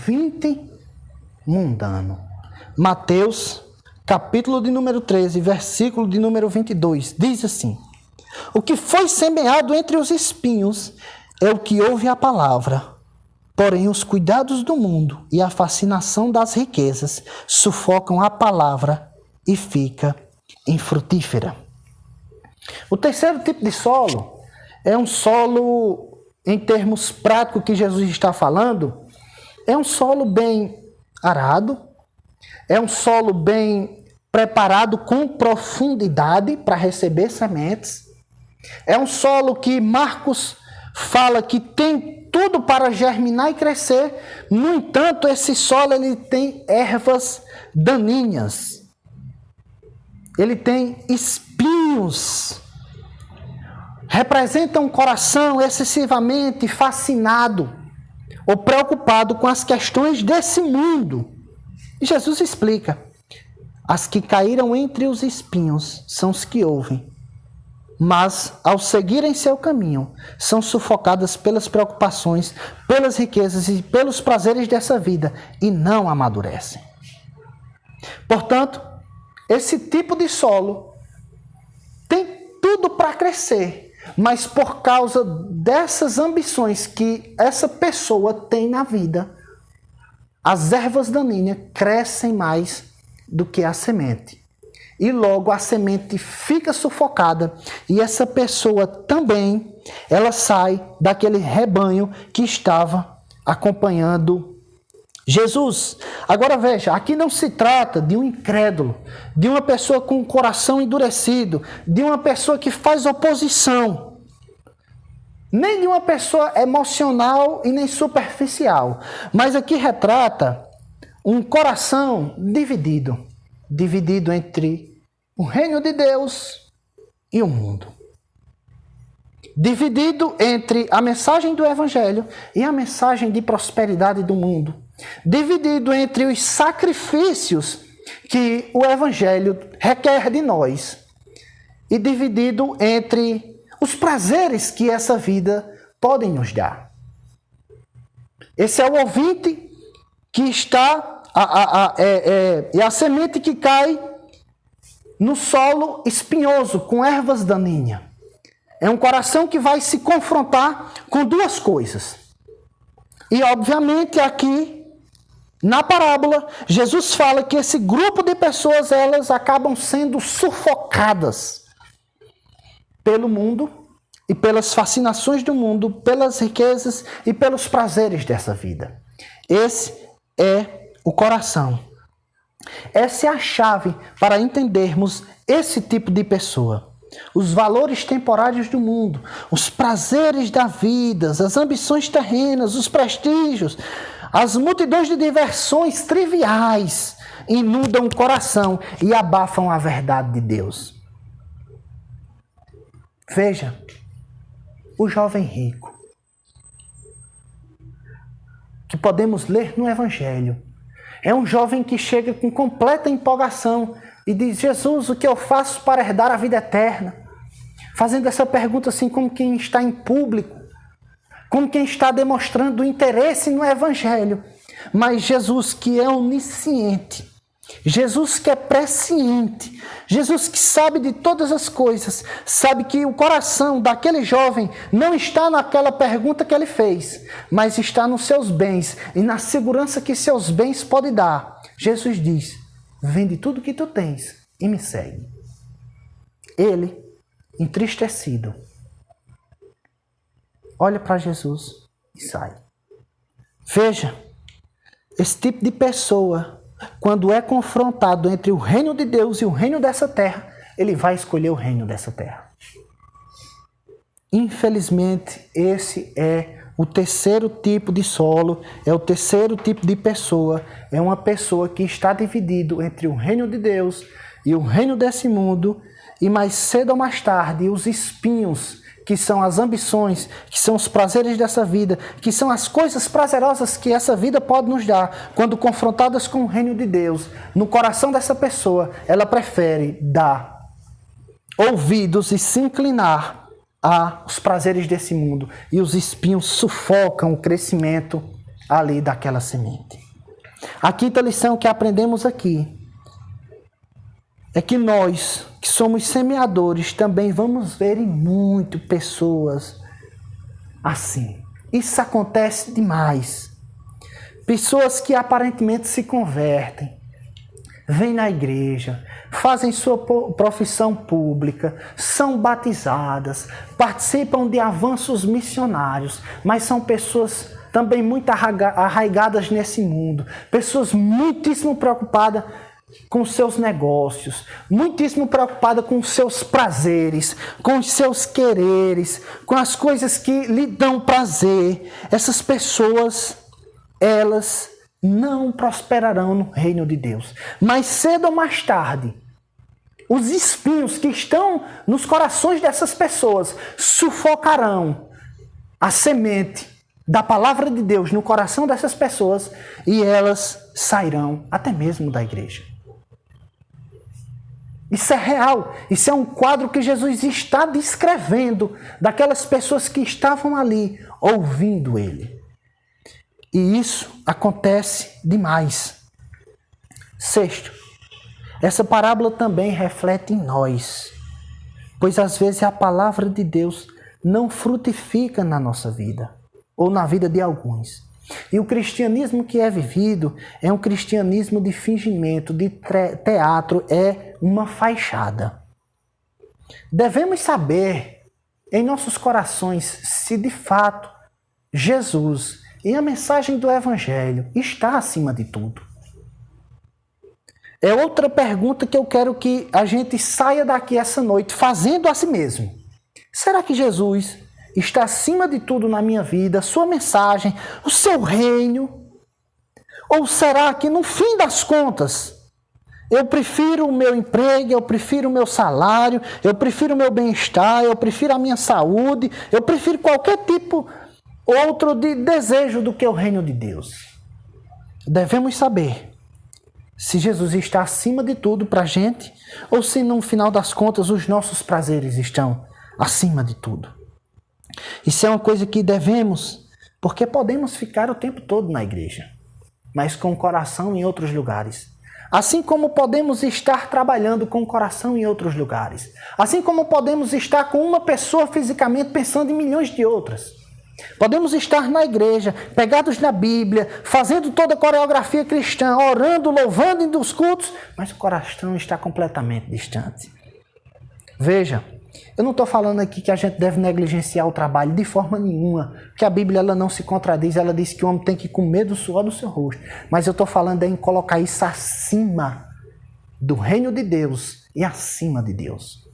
ouvinte mundano. Mateus, capítulo de número 13, versículo de número 22, diz assim: o que foi semeado entre os espinhos é o que ouve a palavra, porém os cuidados do mundo e a fascinação das riquezas sufocam a palavra e fica infrutífera. O terceiro tipo de solo é um solo, em termos práticos que Jesus está falando, é um solo bem arado, é um solo bem preparado com profundidade para receber sementes, é um solo que Marcos fala que tem tudo para germinar e crescer. No entanto, esse solo ele tem ervas daninhas. Ele tem espinhos. Representa um coração excessivamente fascinado ou preocupado com as questões desse mundo. E Jesus explica: as que caíram entre os espinhos são os que ouvem, mas, ao seguirem seu caminho, são sufocadas pelas preocupações, pelas riquezas e pelos prazeres dessa vida e não amadurecem. Portanto, esse tipo de solo tem tudo para crescer, mas por causa dessas ambições que essa pessoa tem na vida, as ervas daninhas crescem mais do que a semente. E logo a semente fica sufocada e essa pessoa também, ela sai daquele rebanho que estava acompanhando Jesus. Agora veja, aqui não se trata de um incrédulo, de uma pessoa com o coração endurecido, de uma pessoa que faz oposição, nem de uma pessoa emocional e nem superficial, mas aqui retrata um coração dividido entre o reino de Deus e o mundo. Dividido entre a mensagem do Evangelho e a mensagem de prosperidade do mundo. Dividido entre os sacrifícios que o Evangelho requer de nós. E dividido entre os prazeres que essa vida pode nos dar. Esse é o ouvinte que está é a semente que cai no solo espinhoso, com ervas daninhas. É um coração que vai se confrontar com duas coisas. E, obviamente, aqui, na parábola, Jesus fala que esse grupo de pessoas, elas acabam sendo sufocadas pelo mundo e pelas fascinações do mundo, pelas riquezas e pelos prazeres dessa vida. Esse é o coração. Essa é a chave para entendermos esse tipo de pessoa. Os valores temporários do mundo, os prazeres da vida, as ambições terrenas, os prestígios, as multidões de diversões triviais inundam o coração e abafam a verdade de Deus. Veja, o jovem rico, que podemos ler no Evangelho, é um jovem que chega com completa empolgação e diz: Jesus, o que eu faço para herdar a vida eterna? Fazendo essa pergunta assim como quem está em público, como quem está demonstrando interesse no Evangelho. Mas Jesus, que é onisciente, Jesus que é presciente, Jesus que sabe de todas as coisas, sabe que o coração daquele jovem não está naquela pergunta que ele fez, mas está nos seus bens e na segurança que seus bens podem dar. Jesus diz: vende tudo que tu tens e me segue. Ele, entristecido, olha para Jesus e sai. Veja, esse tipo de pessoa, quando é confrontado entre o reino de Deus e o reino dessa terra, ele vai escolher o reino dessa terra. Infelizmente, esse é o terceiro tipo de solo, é o terceiro tipo de pessoa. É uma pessoa que está dividido entre o reino de Deus e o reino desse mundo, e mais cedo ou mais tarde, os espinhos, que são as ambições, que são os prazeres dessa vida, que são as coisas prazerosas que essa vida pode nos dar, quando confrontadas com o reino de Deus, no coração dessa pessoa, ela prefere dar ouvidos e se inclinar aos prazeres desse mundo. E os espinhos sufocam o crescimento ali daquela semente. A quinta lição que aprendemos aqui é que nós, que somos semeadores, também vamos ver em muito pessoas assim. Isso acontece demais. Pessoas que aparentemente se convertem, vêm na igreja, fazem sua profissão pública, são batizadas, participam de avanços missionários, mas são pessoas também muito arraigadas nesse mundo, pessoas muitíssimo preocupadas com seus negócios, muitíssimo preocupada com os seus prazeres, com os seus quereres, com as coisas que lhe dão prazer. Essas pessoas, elas não prosperarão no reino de Deus. Mais cedo ou mais tarde, os espinhos que estão nos corações dessas pessoas sufocarão a semente da palavra de Deus no coração dessas pessoas e elas sairão até mesmo da igreja. Isso é real, isso é um quadro que Jesus está descrevendo daquelas pessoas que estavam ali ouvindo ele. E isso acontece demais. Sexto, essa parábola também reflete em nós, pois às vezes a palavra de Deus não frutifica na nossa vida, ou na vida de alguns. E o cristianismo que é vivido é um cristianismo de fingimento, de teatro, é uma fachada. Devemos saber em nossos corações se de fato Jesus e a mensagem do Evangelho está acima de tudo. É outra pergunta que eu quero que a gente saia daqui essa noite fazendo a si mesmo. Será que Jesus está acima de tudo na minha vida, sua mensagem, o seu reino? Ou será que no fim das contas eu prefiro o meu emprego, eu prefiro o meu salário, eu prefiro o meu bem-estar, eu prefiro a minha saúde, eu prefiro qualquer tipo outro de desejo do que o reino de Deus? Devemos saber se Jesus está acima de tudo para a gente ou se no final das contas os nossos prazeres estão acima de tudo. Isso é uma coisa que devemos, porque podemos ficar o tempo todo na igreja, mas com o coração em outros lugares. Assim como podemos estar trabalhando com o coração em outros lugares. Assim como podemos estar com uma pessoa fisicamente pensando em milhões de outras. Podemos estar na igreja, pegados na Bíblia, fazendo toda a coreografia cristã, orando, louvando em dos cultos, mas o coração está completamente distante. Veja, eu não estou falando aqui que a gente deve negligenciar o trabalho de forma nenhuma, porque a Bíblia ela não se contradiz, ela diz que o homem tem que comer do suor do seu rosto. Mas eu estou falando em colocar isso acima do reino de Deus e acima de Deus.